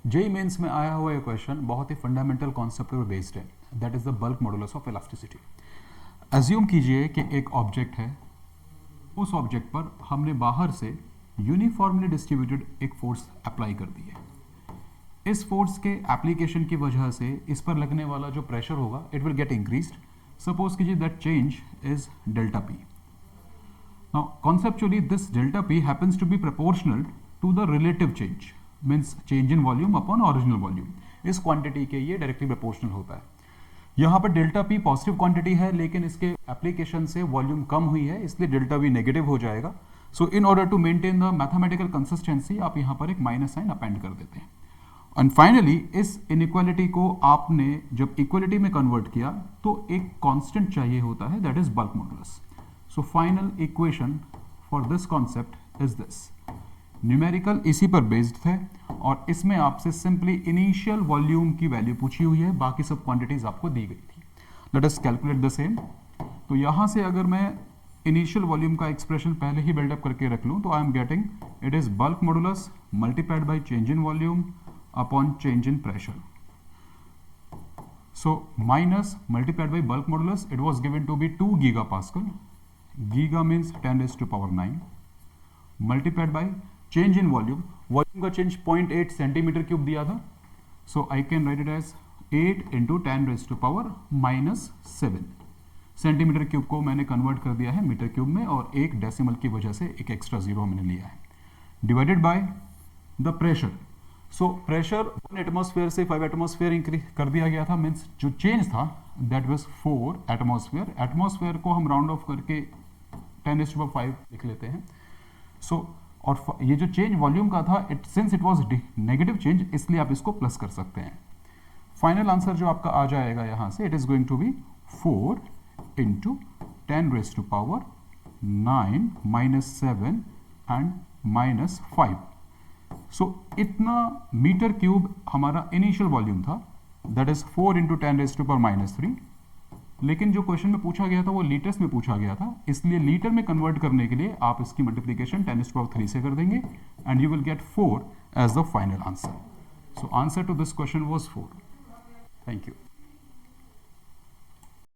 JEE mains में आया हुआ ये क्वेश्चन बहुत ही फंडामेंटल कॉन्सेप्ट पर बेस्ड है, that is the bulk modulus of elasticity. Assume कीजिए कि एक ऑब्जेक्ट है, उस ऑब्जेक्ट पर हमने बाहर से यूनिफॉर्मली डिस्ट्रीब्यूटेड एक फोर्स अप्लाई कर दी है। इस फोर्स के एप्लीकेशन की वजह से इस पर लगने वाला जो प्रेशर होगा it will get increased. Suppose कीजिए that change is delta P. Now conceptually this delta P happens to be proportional to the relative change, means change in volume upon original volume. इस quantity के ये directly proportional होता है। यहाँ पर delta P positive quantity है, लेकिन इसके एप्लीकेशन से वॉल्यूम कम हुई है, इसलिए डेल्टा वी नेगेटिव हो जाएगा। So in order to maintain the mathematical consistency आप यहाँ पर एक माइनस साइन अपेंड कर देते हैं। एंड फाइनली इस इनइक्वालिटी को आपने जब इक्वलिटी में कन्वर्ट किया तो एक कांस्टेंट चाहिए होता है, that is bulk modulus. So final equation for this concept is this. Numerical इसी पर बेस्ड है और इसमें आपसे सिंपली इनिशियल वॉल्यूम की वैल्यू पूछी हुई है, बाकी सब क्वांटिटीज आपको दी गई थी। Let us calculate the same. तो यहां से अगर मैं इनिशियल वॉल्यूम का एक्सप्रेशन पहले ही बिल्डअप करके रख लूं तो I am getting it is bulk modulus multiplied by change in volume upon change in pressure. So minus multiplied by bulk modulus, it was given to be 2 gigapascal. Giga means 10 raised to power 9 multiplied by change in volume. Volume का change 0.8 centimeter cube दिया था. So I can write it as 8 into 10 raised to power minus 7. Centimetre cube को मैंने convert कर दिया है metre cube में और एक डेसिमल की वजह से एक एक्स्ट्रा जीरो मैंने लिया है, divided by the pressure. So pressure 1 atmosphere से 5 एटमॉस्फेयर इंक्रीज कर दिया गया था, मीन्स जो चेंज था दैट वाज 4 एटमॉस्फेयर। एटमॉस्फेयर को हम राउंड ऑफ करके 10⁵ लिख लेते हैं। सो और ये जो चेंज वॉल्यूम का था, it since it was negative change, इसलिए आप इसको प्लस कर सकते हैं। फाइनल आंसर जो आपका आ जाएगा यहाँ से, it is going to be 4 into 10⁻⁹ minus 7 and minus 5। So इतना मीटर क्यूब हमारा इनिशियल वॉल्यूम था, दैट इज 4 इंटू 10⁻⁻3। लेकिन जो क्वेश्चन में पूछा गया था वो लीटर्स में पूछा गया था, इसलिए लीटर में कन्वर्ट करने के लिए आप इसकी मल्टीप्लीकेशन 10⁻3 से कर देंगे and you will get 4 as the final answer. So answer to this question was 4। Thank you.